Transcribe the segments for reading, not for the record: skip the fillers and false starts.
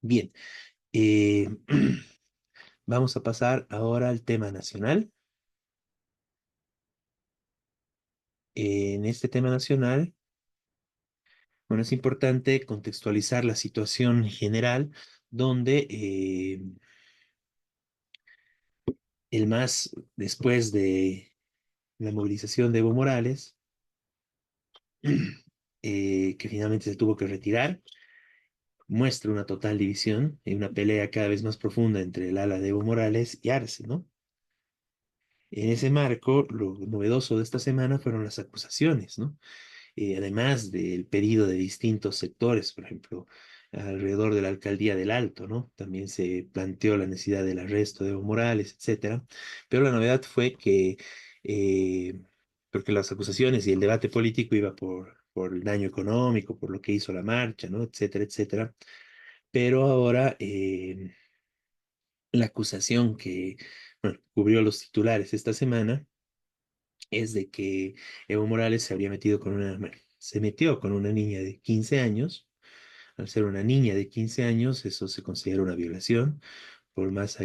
Bien, eh, vamos a pasar ahora al tema nacional. En este tema nacional, bueno, es importante contextualizar la situación general donde el MAS, después de la movilización de Evo Morales, que finalmente se tuvo que retirar, muestra una total división y una pelea cada vez más profunda entre el ala de Evo Morales y Arce, ¿no? En ese marco, lo novedoso de esta semana fueron las acusaciones, ¿no? Además del pedido de distintos sectores, por ejemplo, alrededor de la alcaldía del Alto, ¿no? También se planteó la necesidad del arresto de Evo Morales, etcétera. Pero la novedad fue que, eh, porque las acusaciones y el debate político iba por el daño económico, por lo que hizo la marcha, ¿no? Etcétera, etcétera. Pero ahora la acusación que, bueno, cubrió los titulares esta semana es de que Evo Morales se habría metido con bueno, se metió con una niña de 15 años. Al ser una niña de 15 años, eso se considera una violación, por más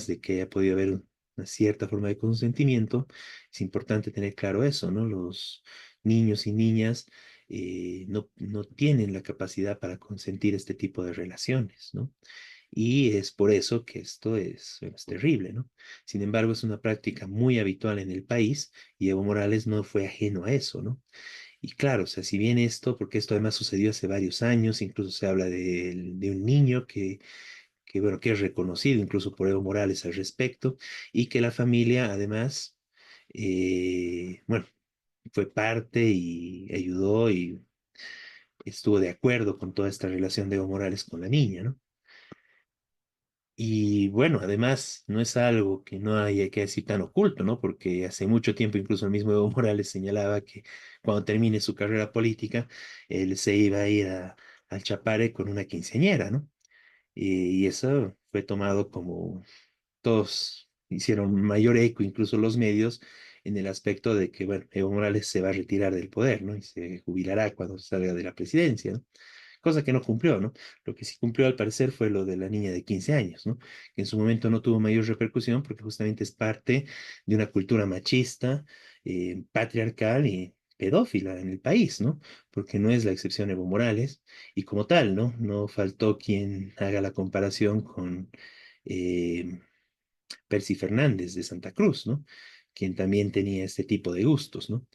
de que haya podido haber una cierta forma de consentimiento. Es importante tener claro eso, ¿no? Los niños y niñas no tienen la capacidad para consentir este tipo de relaciones, ¿no? Y es por eso que esto es terrible, ¿no? Sin embargo, es una práctica muy habitual en el país y Evo Morales no fue ajeno a eso, ¿no? Y claro, o sea, si bien esto, porque esto además sucedió hace varios años, incluso se habla de un niño bueno, que es reconocido incluso por Evo Morales al respecto, y que la familia además, bueno, fue parte y ayudó y estuvo de acuerdo con toda esta relación de Evo Morales con la niña, ¿no? Y bueno, además no es algo que no haya que decir tan oculto, ¿no? Porque hace mucho tiempo incluso el mismo Evo Morales señalaba que cuando termine su carrera política, él se iba a ir al Chapare con una quinceañera, ¿no? Y eso fue tomado como todos hicieron mayor eco, incluso los medios, en el aspecto de que, bueno, Evo Morales se va a retirar del poder, ¿no? Y se jubilará cuando salga de la presidencia, ¿no? Cosa que no cumplió, ¿no? Lo que sí cumplió al parecer fue lo de la niña de 15 años, ¿no? Que en su momento no tuvo mayor repercusión porque justamente es parte de una cultura machista, patriarcal y pedófila en el país, ¿no? Porque no es la excepción Evo Morales y como tal, ¿no? No faltó quien haga la comparación con eh, Percy Fernández de Santa Cruz, ¿no? Quien también tenía este tipo de gustos, ¿no?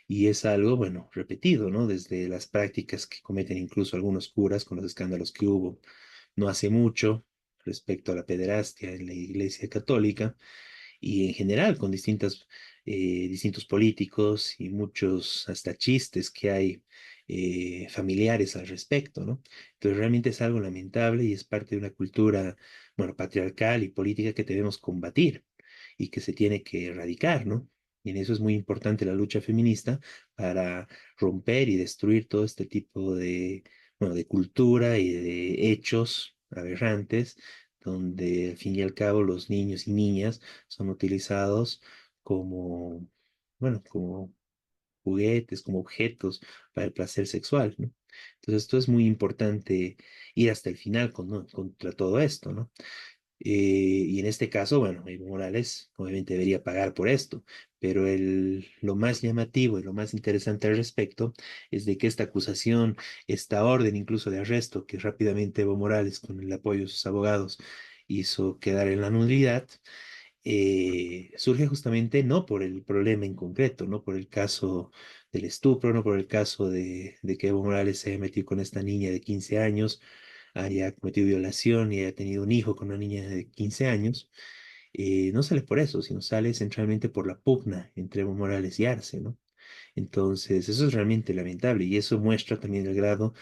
Y es algo, bueno, repetido, ¿no? Desde las prácticas que cometen incluso algunos curas con los escándalos que hubo no hace mucho respecto a la pederastia en la Iglesia Católica y en general con distintos políticos y muchos hasta chistes que hay familiares al respecto, ¿no? Entonces realmente es algo lamentable y es parte de una cultura, bueno, patriarcal y política que debemos combatir y que se tiene que erradicar, ¿no? Y en eso es muy importante la lucha feminista para romper y destruir todo este tipo de, bueno, de cultura y de hechos aberrantes, donde al fin y al cabo los niños y niñas son utilizados como, bueno, como juguetes, como objetos para el placer sexual, ¿no? Entonces, esto es muy importante ir hasta el final contra todo esto, ¿no? Y en este caso, bueno, Evo Morales obviamente debería pagar por esto, pero lo más llamativo y lo más interesante al respecto es de que esta acusación, esta orden incluso de arresto que rápidamente Evo Morales, con el apoyo de sus abogados, hizo quedar en la nulidad, surge justamente no por el problema en concreto, no por el caso del estupro, no por el caso de que Evo Morales se haya metido con esta niña de 15 años, haya cometido violación y haya tenido un hijo con una niña de 15 años, no sale por eso, sino sale centralmente por la pugna entre Evo Morales y Arce, ¿no? Entonces, eso es realmente lamentable y eso muestra también el grado,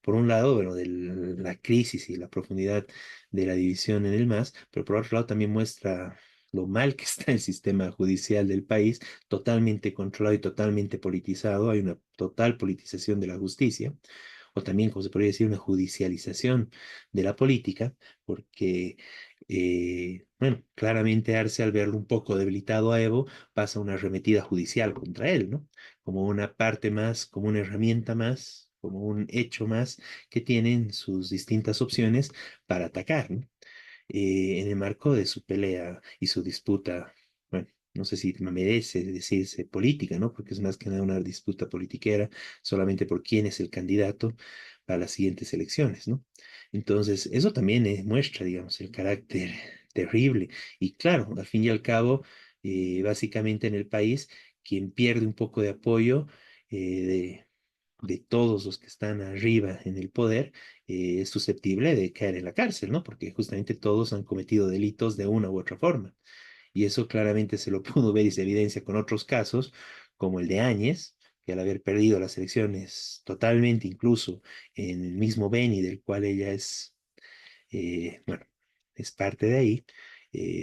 por un lado, bueno, de la crisis y la profundidad de la división en el MAS, pero por otro lado también muestra lo mal que está el sistema judicial del país, totalmente controlado y totalmente politizado. Hay una total politización de la justicia, o también, como se podría decir, una judicialización de la política, porque, bueno, claramente Arce, al verlo un poco debilitado a Evo, pasa una arremetida judicial contra él, ¿no? Como una parte más, como una herramienta más como un hecho más que tienen sus distintas opciones para atacar, ¿no? En el marco de su pelea y su disputa, bueno, no sé si merece decirse política, ¿no? Porque es más que nada una disputa politiquera solamente por quién es el candidato para las siguientes elecciones, ¿no? Entonces, eso también muestra, digamos, el carácter terrible. Y claro, al fin y al cabo, básicamente en el país, quien pierde un poco de apoyo de todos los que están arriba en el poder, es susceptible de caer en la cárcel, ¿no? Porque justamente todos han cometido delitos de una u otra forma. Y eso claramente se lo pudo ver y se evidencia con otros casos, como el de Áñez, que al haber perdido las elecciones totalmente, incluso en el mismo Beni, del cual ella bueno, es parte de ahí,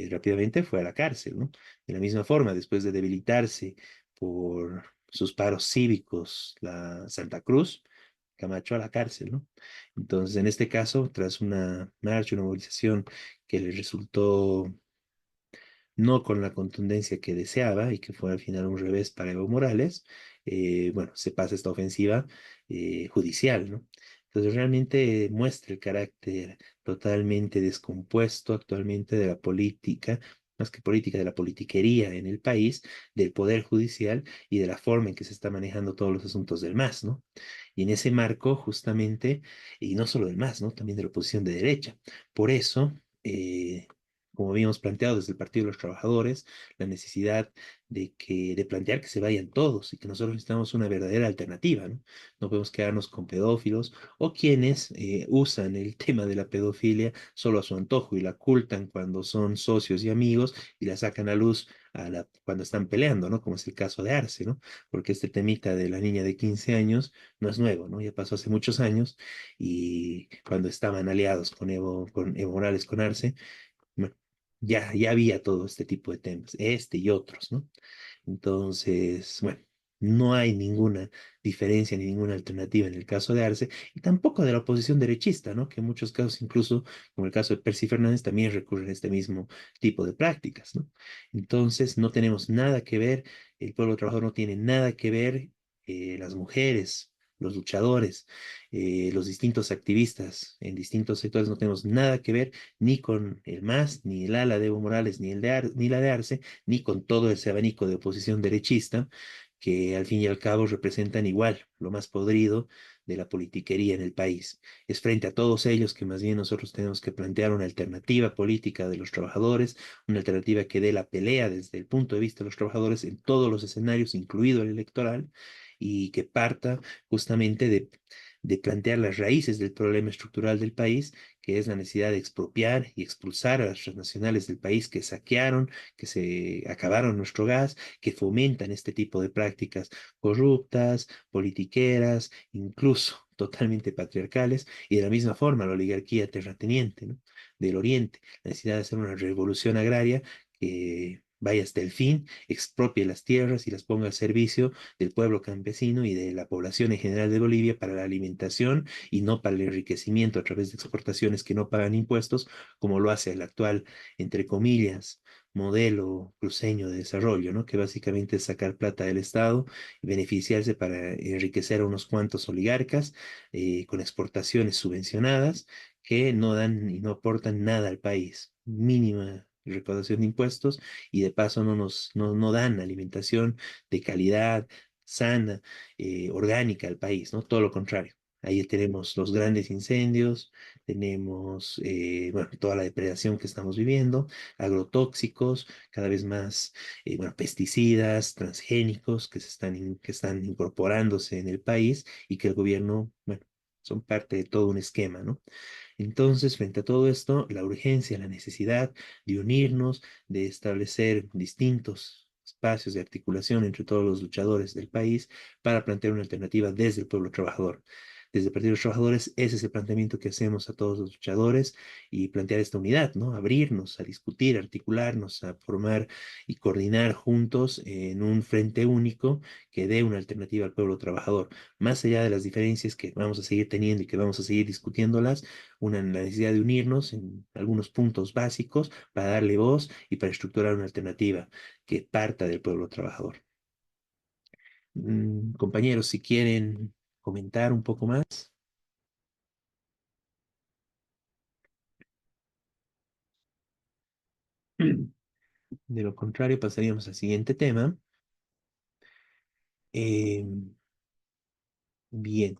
rápidamente fue a la cárcel, ¿no? De la misma forma, después de debilitarse por sus paros cívicos, la Santa Cruz, Camacho a la cárcel, ¿no? Entonces, en este caso, tras una marcha, una movilización que le resultó no con la contundencia que deseaba y que fue al final un revés para Evo Morales, bueno, se pasa esta ofensiva judicial, ¿no? Entonces realmente muestra el carácter totalmente descompuesto actualmente de la política, más que política, de la politiquería en el país, del poder judicial y de la forma en que se está manejando todos los asuntos del MAS, ¿no? Y en ese marco, justamente, y no solo del MAS, ¿no? También de la oposición de derecha. Por eso, como habíamos planteado desde el Partido de los Trabajadores, la necesidad de plantear que se vayan todos y que nosotros necesitamos una verdadera alternativa, ¿no? No podemos quedarnos con pedófilos o quienes usan el tema de la pedofilia solo a su antojo y la ocultan cuando son socios y amigos y la sacan a luz cuando están peleando, ¿no? Como es el caso de Arce, ¿no? Porque este temita de la niña de 15 años no es nuevo, ¿no? Ya pasó hace muchos años y cuando estaban aliados con Evo Morales, con Arce, bueno, ya había todo este tipo de temas, este y otros, ¿no? Entonces, bueno, no hay ninguna diferencia ni ninguna alternativa en el caso de Arce y tampoco de la oposición derechista, ¿no? Que en muchos casos, incluso como el caso de Percy Fernández, también recurren a este mismo tipo de prácticas, ¿no? Entonces, no tenemos nada que ver, el pueblo trabajador no tiene nada que ver, las mujeres, los luchadores, los distintos activistas en distintos sectores no tenemos nada que ver ni con el MAS, ni el ala de Evo Morales, ni la de Arce, ni con todo ese abanico de oposición derechista, que al fin y al cabo representan igual lo más podrido de la politiquería en el país. Es frente a todos ellos que más bien nosotros tenemos que plantear una alternativa política de los trabajadores, una alternativa que dé la pelea desde el punto de vista de los trabajadores en todos los escenarios, incluido el electoral, y que parta justamente de plantear las raíces del problema estructural del país, que es la necesidad de expropiar y expulsar a las transnacionales del país que saquearon, que se acabaron nuestro gas, que fomentan este tipo de prácticas corruptas, politiqueras, incluso totalmente patriarcales, y de la misma forma la oligarquía terrateniente, ¿no? Del Oriente, la necesidad de hacer una revolución agraria que vaya hasta el fin, expropie las tierras y las ponga al servicio del pueblo campesino y de la población en general de Bolivia para la alimentación y no para el enriquecimiento a través de exportaciones que no pagan impuestos, como lo hace el actual, entre comillas, modelo cruceño de desarrollo, ¿no? Que básicamente es sacar plata del Estado y beneficiarse para enriquecer a unos cuantos oligarcas con exportaciones subvencionadas que no dan y no aportan nada al país. Mínima recaudación de impuestos y de paso no dan alimentación de calidad, sana, orgánica al país, ¿no? Todo lo contrario. Ahí tenemos los grandes incendios, tenemos, bueno, toda la depredación que estamos viviendo, agrotóxicos, cada vez más, bueno, pesticidas, transgénicos que están incorporándose en el país y que el gobierno, bueno, son parte de todo un esquema, ¿no? Entonces, frente a todo esto, la urgencia, la necesidad de unirnos, de establecer distintos espacios de articulación entre todos los luchadores del país para plantear una alternativa desde el pueblo trabajador. Desde el Partido de los Trabajadores, ese es el planteamiento que hacemos a todos los luchadores y plantear esta unidad, ¿no? Abrirnos a discutir, articularnos, a formar y coordinar juntos en un frente único que dé una alternativa al pueblo trabajador. Más allá de las diferencias que vamos a seguir teniendo y que vamos a seguir discutiéndolas, la necesidad de unirnos en algunos puntos básicos para darle voz y para estructurar una alternativa que parta del pueblo trabajador. Compañeros, si quieren comentar un poco más. De lo contrario, pasaríamos al siguiente tema. Eh, bien.